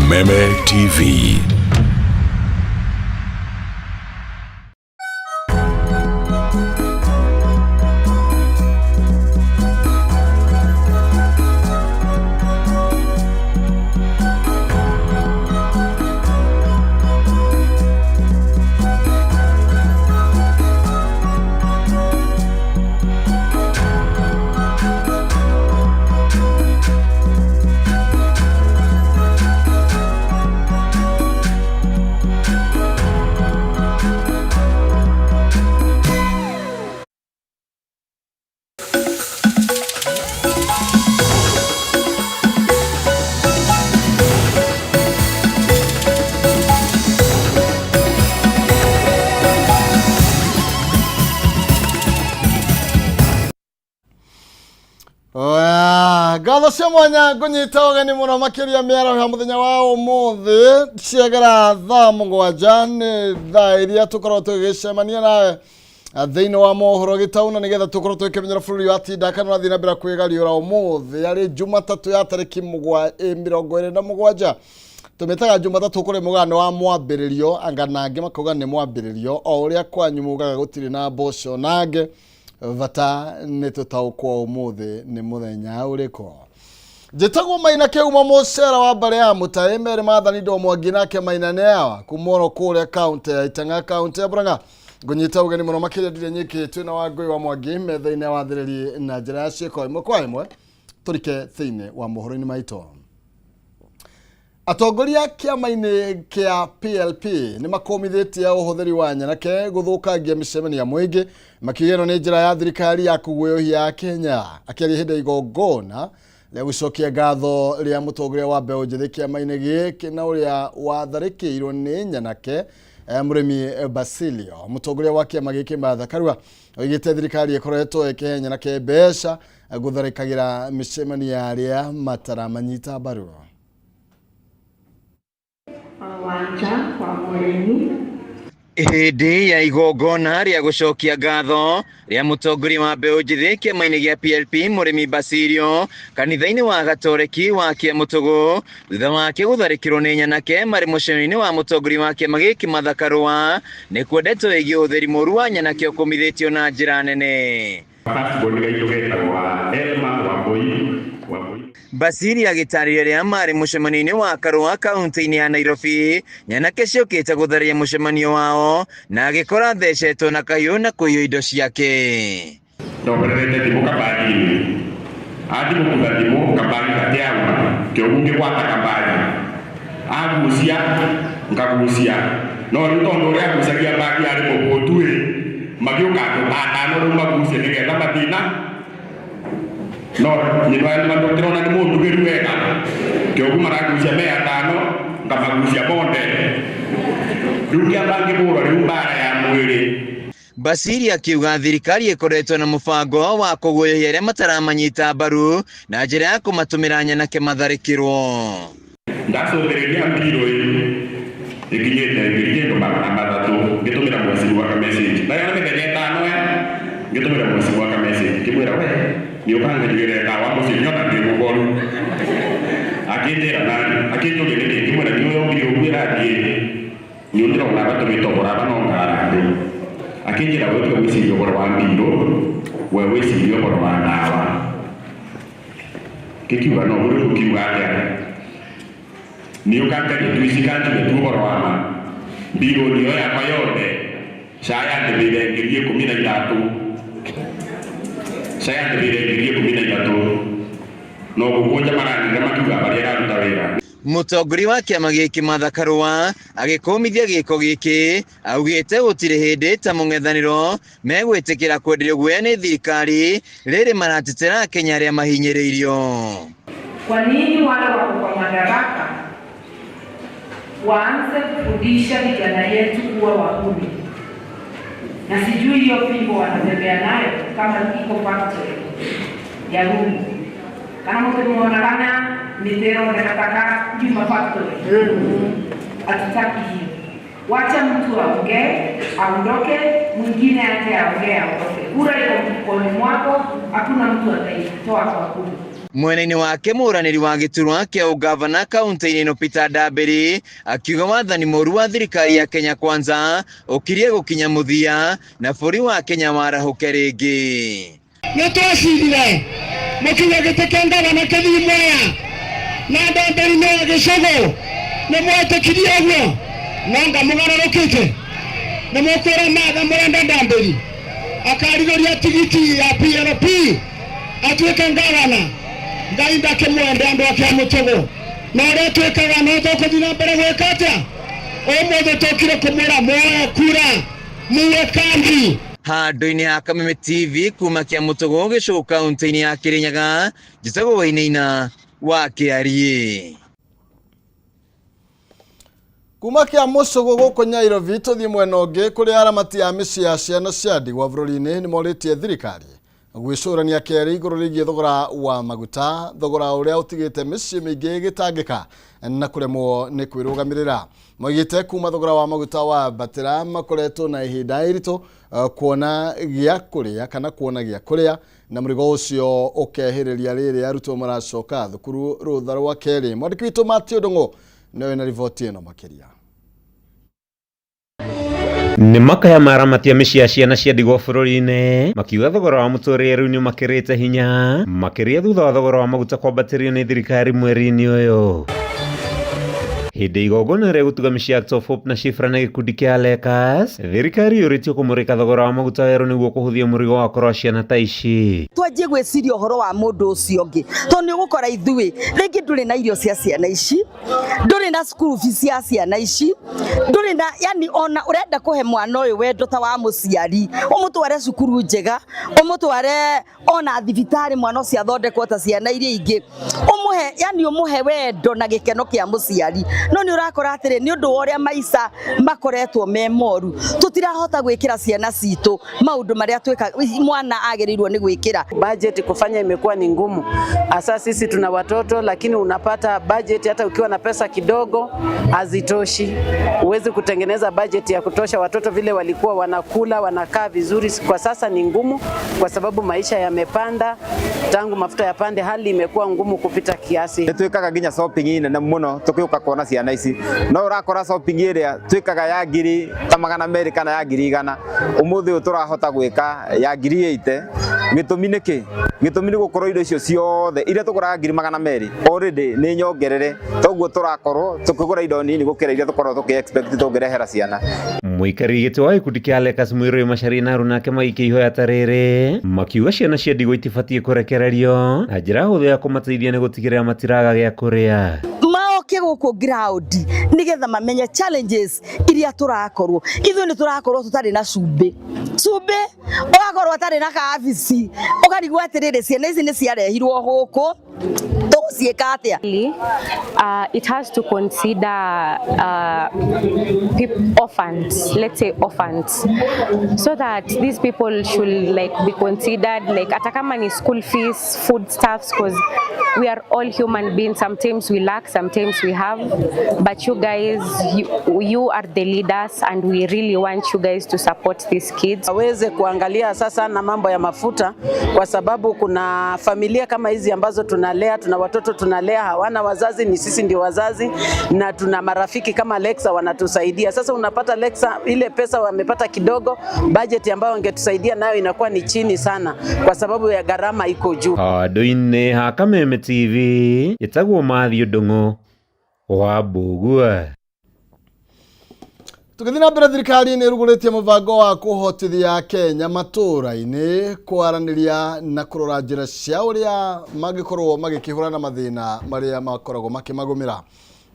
Umeme TV. Gatho cia mwanya kunyita ugeni muno makiria miaro ya muthenya wa umuthi ciegera thaa mugwanja ni thaa iria tukorwo tugicemania nawe thiini wa mohoro gitauna nigetha tukorwo tukimenyera bururi wa tinda kana rathi na mbere kwigariura umuthi ari Jumatatu ya tariki 27 tumetaga Jumatatu kuri mugano wa mwambiririo anganange makoga ni mwambiririo o uria kwanyu mugaga gutiri na mboco nange vata nitutaukwa umuthi ni muthenya uriko Jitagwo Maina Keuma Mosera wa bare ya Mutahi mere mathani ndo Mwangi nake Maina neawa kumoro kule county ya Itanga county ya Murang'a ngunyita ugeni muno makiria ndire nyiki twina Wangui wa Mwangi methaine wa thiriri na njira ya ciiko imwe kwa imwe turike thiine wa mohoro-ini maito. Atongoria kiama-ini kia PLP ni makomithitie uhuthiri wa nyanake guthukangia micemania mwingi makigeno ni njira ya thirikari ya kuguoyohia Kenya akiaria hindi igongona rĩa gũcokia ngatho rĩa mũtongoria wa mbeũ njĩthĩ kĩama-inĩ gĩkĩ na ũrĩa watharĩkĩirwo nĩ nyanake mũrĩmi Basilio. Mũtongoria wa kĩama gĩkĩ Martha Karua oigĩte thirikari ĩkoretwo ĩkĩhe nyanake mbeca gũtharĩkagĩra mĩcemanio arĩa mataramanyita mbaru. Hindi ya igongona rĩa gũcokia ngatho rĩa mũtongoria wa mbeũ njĩthĩ kĩama-inĩ gĩa PLP mũrĩmi Basilio kanitha-inĩ wa Gatoreki wa Kĩamũtũgũ thutha wake gũtharĩkĩrwo nĩ nyanake marĩ mũcemanio-inĩ wa mũtongoria wa kĩama gĩkĩ Martha Karua nĩ kwendetwo wĩgiĩ ũhũthĩri mũũru wa nyanake ũkũmithĩtio na njĩra nene. Basilio agĩtarĩria rĩrĩa marĩ mũcemanio-inĩ wa Karua kaunti-inĩ ya Nairobi nyanake ciũkĩte gũtharia mũcemanio wao na agĩkora thecetwo na kahiũ na kũiywo indo ciake. Ndoperete thimũ kambani-inĩ athimũkutha thimũ kambani gatĩauma kĩogu ngĩgwata kambani agucia ngagucia no rĩu tondũ ũrĩa agucagia mbagi arĩ mũgũndu-ĩ magĩũka andũ atano rĩu magucie nĩgetha mathĩna no ndĩrona nĩ mũndugĩru wega kĩogu maragucia me atano ngamagucia bonde rĩu kĩamba ngĩhũrwo rĩu mbara ya mwĩrĩ. Basilio akiuga thirikari ĩkoretwo na mũbango wa kũguoyohia arĩa mataramanyita mbaru na njĩra ya kũmatũmĩra nyanake matharĩkĩrwo. Ndacũthĩrĩria mbirũ ĩkinyĩte magana matatũ ngĩtũmĩra mweciru waka message na yana mĩthenya ĩtano ngĩtũmĩra mweciru waka message ngĩmwĩra we nĩũkanganyĩrĩra ndawa mũciĩ nyona ndĩ mũgoru akĩnjĩra nani akĩnjũria nĩkĩ ngĩmwĩra nĩũyongire ũguo ĩrathiĩ nĩũndĩrona gatũmĩtogora banongarandĩ akĩnjĩra we tiga gwĩciria ũhoro wa mbirũ we wĩciria ũhoro wa ndawa ngĩkiuga no ũrĩ ũkiuga atĩa nĩũkangania tuicikanjire tu ũhoro wa ma mbirũ nĩyo yakwa yothe cayandĩmĩire ngiri 13 cayandĩmĩire ngiri 13 no gũkũnja maranĩra makiuga barĩa araruta wĩra. Mũtongoria wa kĩama gĩkĩ Martha Karua agĩkũmithia gĩko gĩkĩ augĩte gũtirĩ hĩndĩ ta mũng'ethanĩro megwĩtĩkĩra kwenderio guoya nĩ thirikari rĩrĩ maratetera Kenya arĩa mahinyĩrĩirio. Kwa nini wale wako kwa madaraka waanze kufundisha vijana yetu kuwa wahuni? Na sijui hiyo fimbo wanatembea nayo kama iko factory ya rungu. Kama mtu mwanalana mitero nataka Juma factory. Hatutaki hiyo. Wacha mtu aongee, aondoke, mwingine aje aongee aondoke. Kura iko mkononi mwako, hakuna mtu ataitoa kwa kura. Mwena-inĩ wake mũranĩri wa gĩturwa kĩa ũgavana kaunti-inĩ ĩno Peter Ndambĩri akiuga wathani mũru wa thirikari ya Kenya Kwanza ũkirie gũkinya mũthia na bũrũri wa Kenya warahũke rĩngĩ. Nĩtwacirire mũkinya gĩtĩ kĩa ngavana kĩthiĩ Mwea na Ndambĩri nĩ Gĩcũgũ nĩmwetĩkirie ũguo no ngamũgarũrũkĩte nĩmũkwĩra matha mũrenda Ndambĩri akarigũria tigiti ya PLP atuĩke ngavana Ngai ndakĩmwende andũ ake a Mũtũgũ na ũrĩa twĩkaga no tũkũthiĩ na mbere gwĩka atĩa ũmũthĩ tũkire kũmwĩra mwoe kura muwe kandi. Handũ-inĩ ha Kameme TV kuma kĩa Mũtũgũ Gĩcũgũ kaunti-inĩ ya Kĩrĩnyaga njĩtagwo Wainaina wa Kĩarie. Kuma kĩa Mũcũgũ gũkũ Nyairobi tũthiĩ mwena ũngĩ kũrĩa aramati a mĩciĩ ya ciana cia ndigwa bũrũri-inĩ nĩmorĩtie thirikari gwĩcũrania kerĩ igũrũ rĩgiĩ thogora wa maguta, thogora ũrĩa ũtigĩte mĩciĩ mĩingĩ ĩgĩtangĩka na kũremwo nĩ kwĩrũgamĩrĩra. Moigĩte kuma thogora wa maguta wa batĩra makoretwo na ihinda iritũ kuona gĩa kũrĩa kana kuona gĩa kũrĩa na mũrigo ũcio ũkehĩrĩria rĩrĩ arutwo maracoka thukuru rũtha rwa kerĩ. Mwandĩki witũ Matthew Ndung'u nĩwe na riboti ĩno makĩria. Nĩ makaya maramatia mĩciĩ ya ciana cia ndigwa bũrũri-inĩ makiuga thogora wa mũtũrĩre rĩu nĩ makĩrĩte hinya makĩria thutha wa thogora wa maguta kwambatĩrio nĩ thirikari mweri-inĩ ũyũ. Hĩndĩ igongona rĩa gũtuga mĩciĩ ya Top Hope na Shifra na gĩkundi kĩa Lakers, thirikari yũrĩtio kũmũrĩka thogora wa maguta werũ nĩguo kũhũthia mũrigo wa korwo ciana ta ici. Twanjie gwĩciria ũhoro wa mũndũ ũcio ũngĩ tondũ nĩ ũgũkora ithuĩ rĩngĩ ndũrĩ na irio cia ciana ici, ndũrĩ na school fees cia ciana ici, ndũrĩ na yani ona ũrenda kũhe mwana ũyũ wendo ta wa mũciari ũmũtware cukuru njega, ũmũtware ona thibitarĩ mwana ũcio athondekwo ta ciana iria ingĩ, ũmũhe yani ũmũhe wendo na gĩkeno kĩa mũciari. No nĩ ũrakora atĩrĩ nĩ ũndũ wa ũrĩa maica makoretwo me moru tutirahota gwĩkĩra ciana citũ maũndũ marĩa tweka mwana agĩrĩirwo nĩ gwĩkĩra. Budget kufanya imekuwa ni ngumu, hasa sisi tuna watoto, lakini unapata budget hata ukiwa na pesa kidogo hazitoshi. Uwezi kutengeneza budget ya kutosha watoto vile walikuwa wanakula wanakaa vizuri. Kwa sasa ni ngumu kwa sababu maisha yamepanda, tangu mafuta yapande hali imekuwa ngumu kupita kiasi. Twikaga nginya shopping ine na muno tukiuka kuona ciana ici no urakora shopping iria twikaga ya ngiri ta magana merĩ kana ya ngiri igana umuthi uyu turahota gwika ya ngiri 80. Gĩtũmi nĩkĩ? Gĩtũmi nĩ gũkorwo indo icio ciothe iria tũgũraga ngiri magana merĩ already nĩ nyongerere, toguo tũrakorwo tukigũra indo nini gũkĩra iria tũkorwo tũkĩ-expect tũngĩrehera ciana. Mũikarĩri gĩtĩ wa gĩkundi kĩa Lakers Mũirũ Macharia na Aruna nake magĩkĩihoya tarĩrĩ makiuga ciana cia ndigwa itibatiĩ kũrekererio na njĩra hũthũ ya kũmateithia nĩ gũtigĩrĩra matiraga gĩa kũrĩa. Maoke gũkũ ground nĩgetha mamenye challenges iria tũrakorwo ithuĩ nĩ tũrakorwo tũtarĩ na cumbĩ ũgakorwo atarĩ na kabici ũkarigwo atĩrĩrĩ ciana ici nĩ ciarehirwo gũkũ tũciĩka atĩa. It has to consider orphans, let's say orphans, so that these people should like be considered like hata kama ni school fees, food stuffs, because we are all human beings. Sometimes we lack, sometimes we have, but you guys, you are the leaders and we really want you guys to support these kids. Waweze kuangalia sasa na mambo ya mafuta, kwa sababu kuna familia kama hizi ambazo tunalea, tuna watoto tunalea hawana wazazi, ni sisi ndio wazazi, na tuna marafiki kama Lexa wanatusaidia. Sasa unapata Lexa ile pesa wamepata kidogo, budget ambayo wangetusaidia nayo inakuwa ni chini sana kwa sababu ya gharama iko juu. Handũ-inĩ ha Kameme TV yetagwo Matthew Ndung'u wa Mbugua. Tũgĩthiĩ na mbere thirikari nĩ ĩrugũrĩtie mũbango wa kũhotithia Kenya matũũra-inĩ kwaranĩria na kũrora njĩra cia ũrĩa mangĩkorwo magĩkĩhũrana na mathĩna marĩa makoragwo makĩmagũmĩra.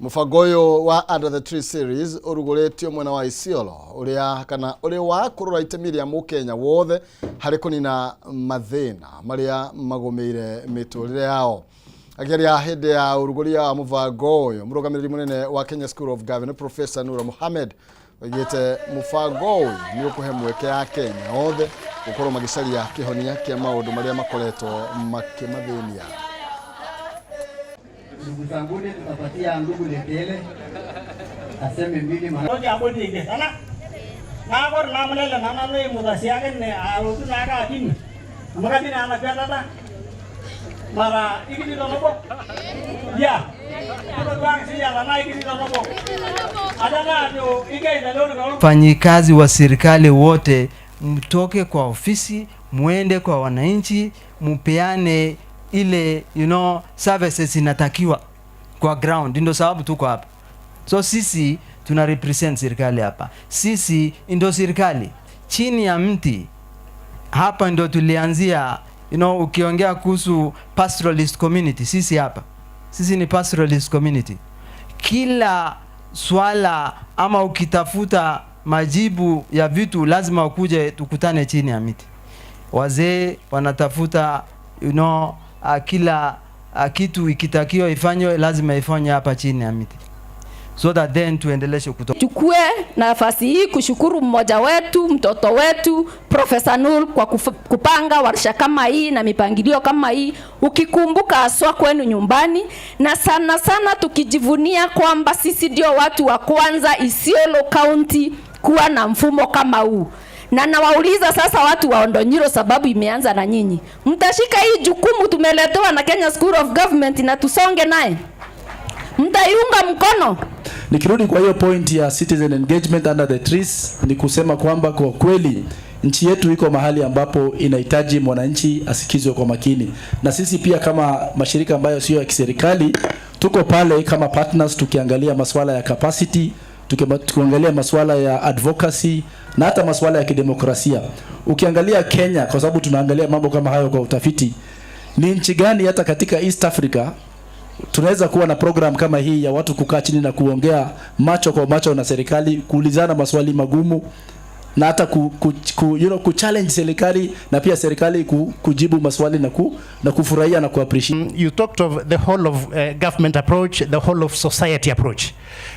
Mũbango ũyũ wa Under the Tree series ũrugũrĩtio mwena wa Isiolo ũrĩ wa kũrora itemi rĩa Mũkenya wothe harĩ kũnina mathĩna marĩa magũmĩire mĩtũrĩre yao. Akĩaria hĩndĩ ya ũrugũria wa mũbango ũyũ mũrũgamĩrĩri mũnene wa Kenya School of Government Professor Nura Mohammed oigĩte mũbango ũyũ nĩ ũkũhe mweke ya Kenya othe gũkorwo magĩcaria kĩhonia kĩa maũndũ marĩa makoretwo makĩmathĩnia. Ndugu zangu tutapatia ndugu Letele aseme mbili mara ya bodi ile sana na bor na mlela na na mudasiaga ne arutu na ka tin magadi na na peta mara ikini donobo ya Wafanyikazi wa serikali wote mtoke kwa ofisi, muende kwa wananchi, mupeane ile services inatakiwa kwa ground. Ndio sababu tuko hapa. So sisi tuna represent serikali hapa. Sisi ndio serikali chini ya mti. Hapa ndio tulianzia, ukiongea kuhusu pastoralist community, sisi hapa. Sisi ni pastoralist community. Kila swala ama ukitafuta majibu ya vitu lazima ukuje tukutane chini ya miti. Wazee wanatafuta kila kitu ikitakiwa ifanywe lazima ifanywe hapa chini ya miti. So that then tuendeleshe kutoka. Chukue nafasi hii kushukuru mmoja wetu, mtoto wetu Profesa Nur kwa kupanga warsha kama hii na mipangilio kama hii, ukikumbuka aswa kwenu nyumbani, na sana sana tukijivunia kwamba sisi ndio watu wa kwanza Isiolo County kuwa na mfumo kama huu. Na nawauliza sasa watu wa Ondonyiro, sababu imeanza na nyinyi, mtashika hii jukumu tumeletewa na Kenya School of Government na tusonge naye? Mtaiunga mkono? Nikirudi kwa hiyo point ya citizen engagement under the trees, ni kusema kwamba kwa kweli nchi yetu iko mahali ambapo inahitaji mwananchi asikizwe kwa makini, na sisi pia kama mashirika ambayo sio ya kiserikali tuko pale kama partners, tukiangalia masuala ya capacity, tukiangalia masuala ya advocacy na hata masuala ya kidemokrasia. Ukiangalia Kenya, kwa sababu tunaangalia mambo kama hayo kwa utafiti, ni nchi gani hata katika East Africa tunaweza kuwa na program kama hii ya watu kukaa chini na kuongea macho kwa macho na serikali, kuulizana maswali magumu na hata kuchallenge serikali na pia serikali kujibu maswali na kufurahia na kuappreciate. You talked of the whole of government approach, the whole of society approach.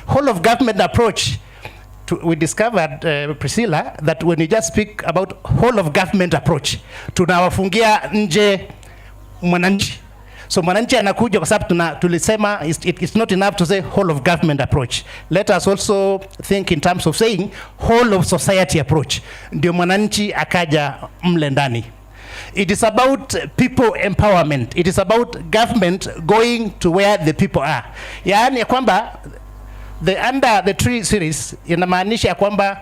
Whole of government approach, we discovered, Priscilla, that when you just speak about whole of government approach, tunawafungia nje mwananchi. So mwananchi anakuja kwa sababu tulisema it's not enough to say whole of government approach. Let us also think in terms of saying whole of society approach. Ndio mwananchi akaja mle ndani. It is about people empowerment. It is about government going to where the people are. Yaani kwamba the under the tree series inamaanisha kwamba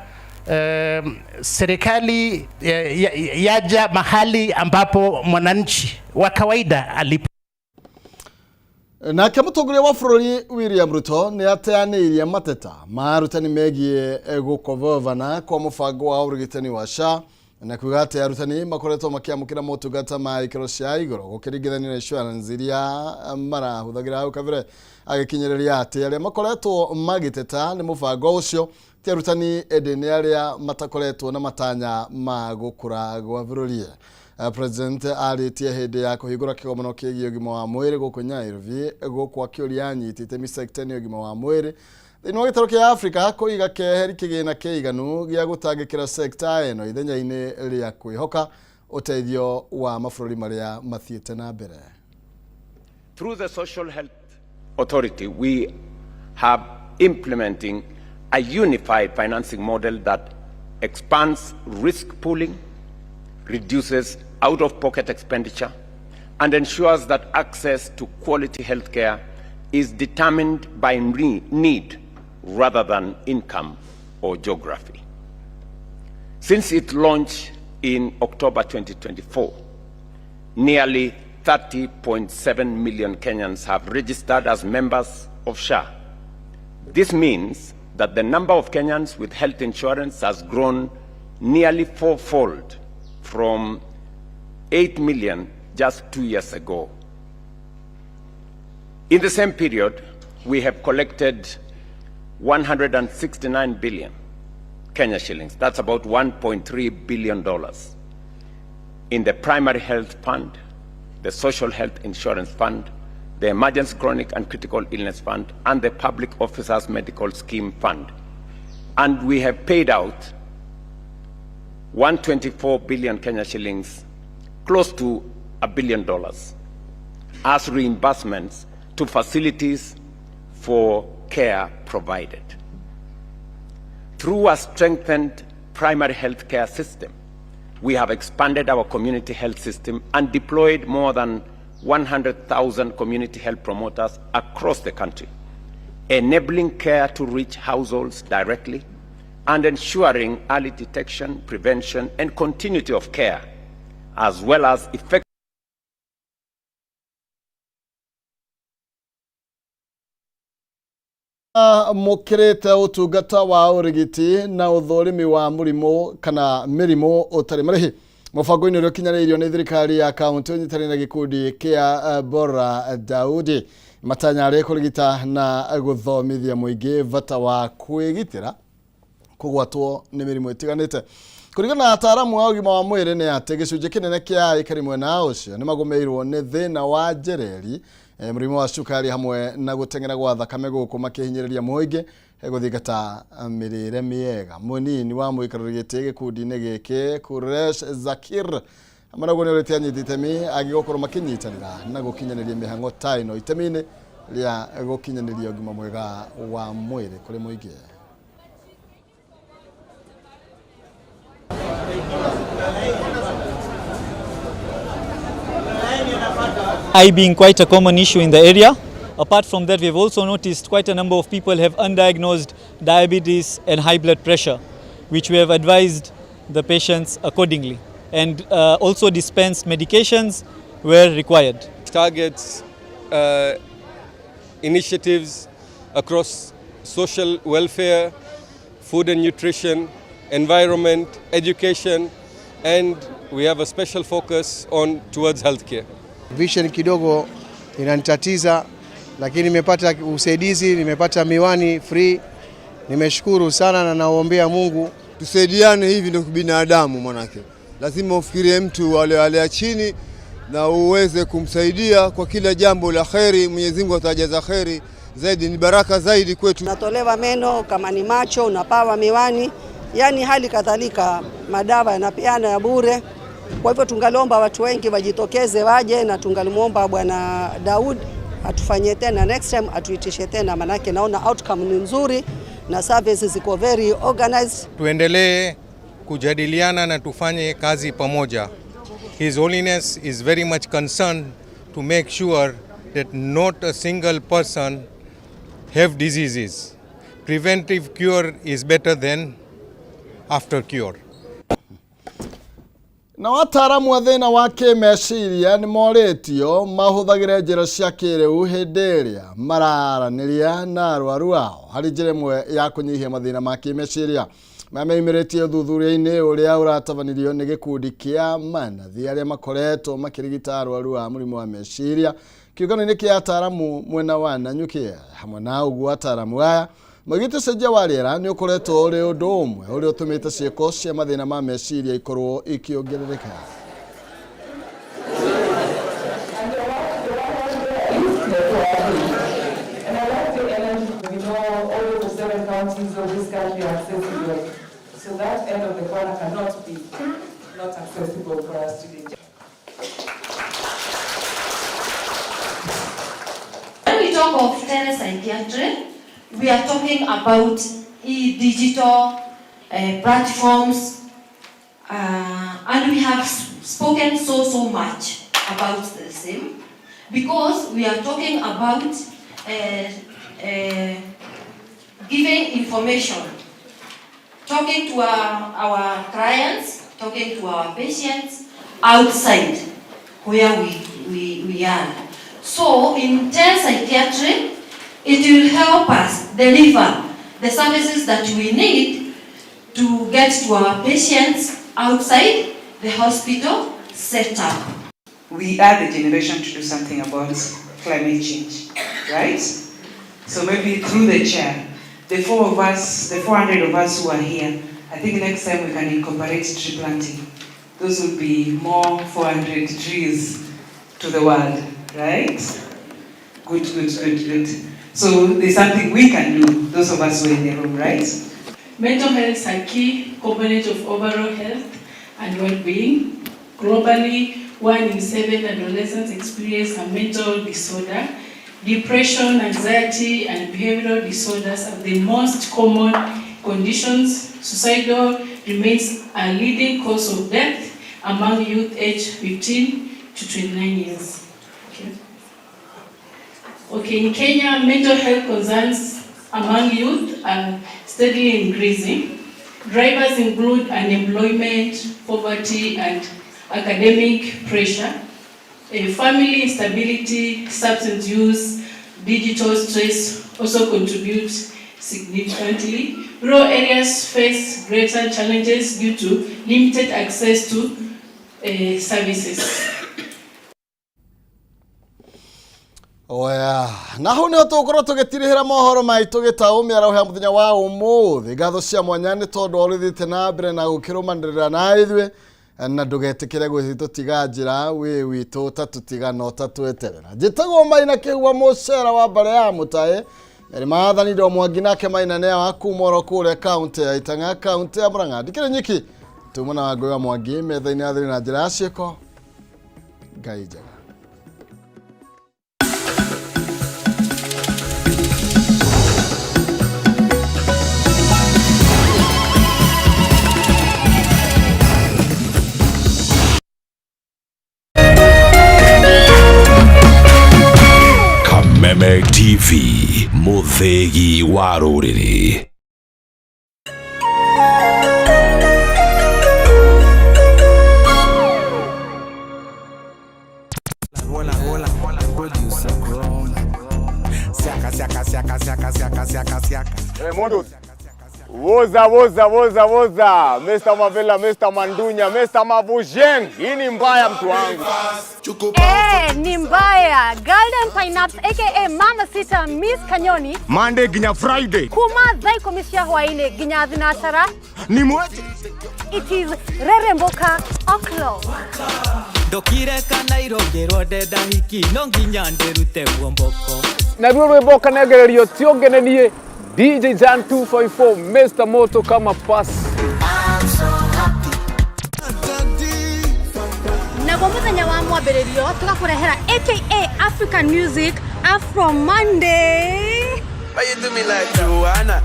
serikali yaja mahali ambapo mwananchi wa kawaida alipo. Na mutongoria wa bururi William Ruto ni ateanirie mateta marutani megie gukovovana kwa mubango wa urigitani wa SHA, na kuga ati arutani makoretwo makiamukira motungata ma ikiro cia iguru gukiringithanio na insurance iria marahuthagira hau kabere, agikinyereria ati aria makoretwo magiteta ni mubango ucio ti arutani ende ni aria matakoretwo na matanya ma gukura gwa bururi. President aritie hende ya kuhingura kigomano kigie ugima wa mwiri guku Nairobi guku akiuria anyitite sector ni ugima wa mwiri thini wa gitaro kia Africa kuiga keheri kigina kiiganu gia gutangikira sector eno ithenya-ini ria kwihoka uteithio wa mabũrũri maria mathiete na mbere. Through the Social Health Authority, we have implementing a unified financing model that expands risk pooling, reduces out-of-pocket expenditure, and ensures that access to quality healthcare is determined by need rather than income or geography. Since its launch in October 2024, nearly 30.7 million Kenyans have registered as members of SHA. This means that the number of Kenyans with health insurance has grown nearly fourfold from 8 million just 2 years ago. In the same period, we have collected 169 billion Kenya shillings, that's about $1.3 billion, in the Primary Health Fund, the Social Health Insurance Fund, the Emergency Chronic and Critical Illness Fund, and the Public Officers Medical Scheme Fund. And we have paid out 124 billion Kenya shillings, close to $1 billion, as reimbursements to facilities for care provided. Through a strengthened primary health care system, we have expanded our community health system and deployed more than 100,000 community health promoters across the country, enabling care to reach households directly and ensuring early detection, prevention, and continuity of care, as well as effective mukirite utungata wa urigiti na uthorimi wa murimo kana mirimo utari marihi mubango-ini uria ukinyaniirio ni thirikari ya kaunti unyitani na gikundi kia Bora Daudi matanya ari kurigita na guthomithia muingi vata wa kwigitira kugwatwo ni mirimo itiganite kurigana na ataramu wa ugima wa mwiri ni ati gicunji kinene kia ikari mwena ucio ni magumeirwo ni thina wa njereri murimo wa cukari hamwe na gutengera gwa thakame guku makihinyiriria muingi guthingata mirire miega munini wa muikaruri giti gikundi-ini giki Kuresh Zakir amarago ni urete anyititemi agigokorwo makinyitanira na gukinyaniria mihango taino itemi-ini ria gukinyaniria ugima mwega wa mwiri kuri muingi. Eye being quite a common issue in the area. Apart from that, we have also noticed quite a number of people have undiagnosed diabetes and high blood pressure, which we have advised the patients accordingly, and also dispensed medications where required. Targets initiatives across social welfare, food and nutrition, environment, education, and we have a special focus towards healthcare. Vision kidogo inanitatiza, lakini nimepata usaidizi, nimepata miwani free. Nimeshukuru sana na naombea Mungu tusaidiane, hivi ndio binadamu manake. Lazima ufikirie mtu wale chini na uweze kumsaidia kwa kila jambo la kheri. Mwenyezi Mungu atajaza kheri zaidi, ni baraka zaidi kwetu. Natolewa meno, kama ni macho unapawa miwani, yani hali kadhalika madawa yanapeana ya bure. Kwa hivyo tungalomba watu wengi wajitokeze waje, na tungalimuomba Bwana Daud atufanyie tena next time, atuitishe tena, manake naona outcome ni nzuri na services ziko very organized. Tuendelee kujadiliana na tufanye kazi pamoja. His Holiness is very much concerned to make sure that not a single person have diseases. Preventive cure is better than after cure. Na wataramu wa thina wa kimeciria ni moritio mahuthagire njira cia kiriu hindi iria mararaniria na arwaru ao hari njira imwe ya kunyihia mathina ma kimeciria. Mameimirĩtie ũthuthuria-inĩ ũrĩa ũratabanirio nĩ gĩkundi kĩa manathi arĩa makoretwo makĩrigita arwaru a mũrimũ wa meciria kĩũngano-inĩ kĩa ataramu mwena wa Nanyuki. Hamwe na ũguo ataramu aya Mũgite cenjia wa rĩera nĩ ũkoretwo ũrĩ ũndũ ũmwe ũrĩa ũtũmĩte ciĩko cia mathĩna ma meciria ikorwo ikĩongerereka. So that end of the corner cannot be not accessible for us today. When we talk of telepsychiatry, we are talking about digital platforms, and we have spoken so much about the same because we are talking about giving information, talking to our clients, talking to our patients outside where we are. So in telepsychiatry, it will help us deliver the services that we need to get to our patients outside the hospital setup. We are the generation to do something about climate change, right? So maybe through the chair, the 400 of us who are here, I think next time we can incorporate tree planting. Those will be more 400 trees to the world, right? Good. So there's something we can do, those of us who are in the room, right? Mental health is a key component of overall health and well-being. Globally, 1 in 7 adolescents experience a mental disorder. Depression, anxiety, and behavioral disorders are the most common conditions. Suicidal remains a leading cause of death among youth aged 15 to 29 years. Okay, in Kenya, mental health concerns among youth are steadily increasing. Drivers include unemployment, poverty, and academic pressure. Family instability, substance use, digital stress also contribute significantly. Rural areas face greater challenges due to limited access to services. Oya, naho niho tukorwo tugitirihira mohoro maitu gitaumia uhe muthenya wa umuthi gatho cia mwanya ni tondu orithite na mbere na gukirumanirira na ithwe na ndugetikire gwithitutiga njira wi witu tatutiga no tatweterera njitagwo Maina Kihua mucera wa bare ya Mutahi eri maathani ndo Mwangi nake Maina ne akumoro kure county ya Itanga county ya Murang'a ndikire nyiki tumuna wa Ngũgĩ wa Mwangi metha-ini athiri na njira ciiko Ngai njega. Meme TV Muthegi wa Rũrĩrĩ. Woza Mr. Mavela, Mr. Mandunya, Mr. Mavujeng. Hii ni mbaya mtu wangu. Ni mbaya. Golden Pineapple aka Mama Sita Miss Kanyoni. Monday ginya Friday. Kuma zai komisia hwaine ginya zinashara. Ni mweje? It is Reremboka o'clock. Ndokire kana irongerwo ndenda hiki no nginya ndirute guomboko. Na ruo rwimboka negererio tiongenenie DJ Jan 254 Mr. Moto kama pass. Na muthenya wa mwambĩrĩrio tugakurehera aka African Music Afro Monday. Why you do me like Joanna?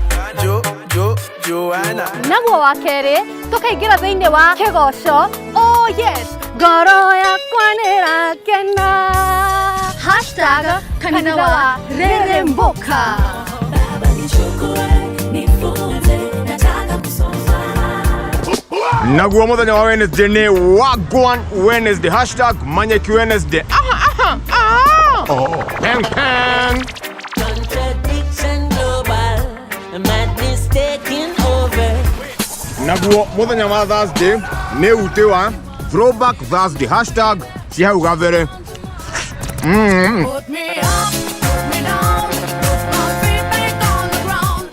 Naguo wa kerĩ tukaingira thĩinĩ wa kĩgoco. Oh yes, ngoro yakwa nĩrakena. #kanitha wa Reremboka. Naguo muthenya wa Wednesday ni Wagwan Wednesday #Manyeki Wednesday. Peng peng. Contradiction global, madness taking over. Naguo muthenya wa Thursday ni ute wa Throwback Thursday #Chihau-Gavere.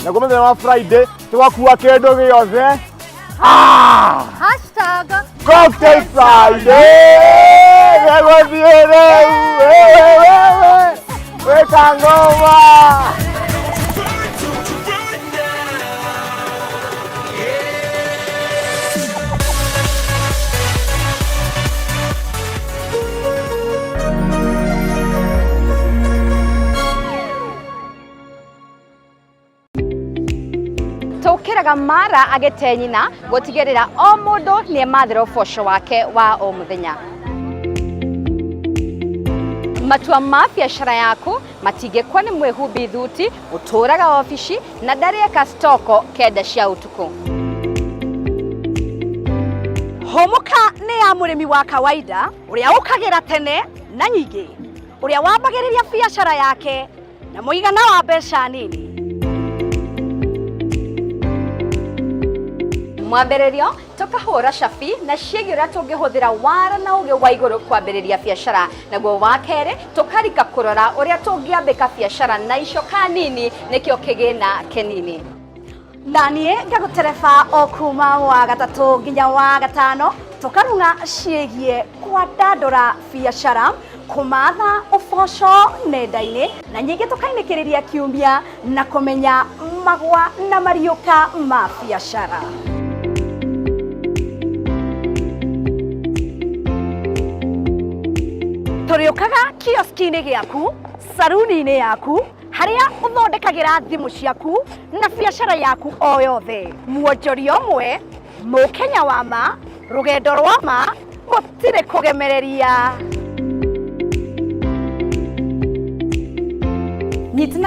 Naguo muthenya wa Friday tugakua kindu giothe. #Cocktail Friday. Weka ngoma. tukiraga mara agete nyina gutigirira o mundu ni mathira uboco wake wa o muthenya. Matua ma biashara yaku matingĩkwo nĩ mwĩhumbi thuti ũtũraga ofici na ndarĩeka stoko kenda cia utuku. Homuka nĩ ya mũrĩmi wa kawaida ũrĩa ũkagĩra tene na nyingĩ, ũrĩa wambagĩrĩria biashara yake na mũigana wa mbeca nini. Mwambĩrĩrio tukahũra cabi na ciĩgiĩ ũrĩa tũngĩhũthĩra wara na ũgĩ wa igũrũ kwambĩrĩria biashara, naguo wa kerĩ tukarika kũrora ũrĩa tũngĩambĩka biashara na icoka nini nĩkĩo kĩgĩna kĩnini. Na niĩ ngagũtereba o kuma wa gatatũ nginya wa gatano tukarunga ciĩgiĩ kwandandũra biashara, kumatha ũboco nenda-inĩ na nyingĩ tukainĩkĩrĩria kiumia na kũmenya magwa na mariũka ma biashara. Tũrĩũkaga kioski-inĩ gĩaku, saruni-inĩ yaku, harĩa ũthondekagĩra thimũ ciaku na biashara yaku o yothe. Muonjoria ũmwe, mũkenya wa ma, rũgendo rwa ma, gũtirĩ kũgemereria. nyitana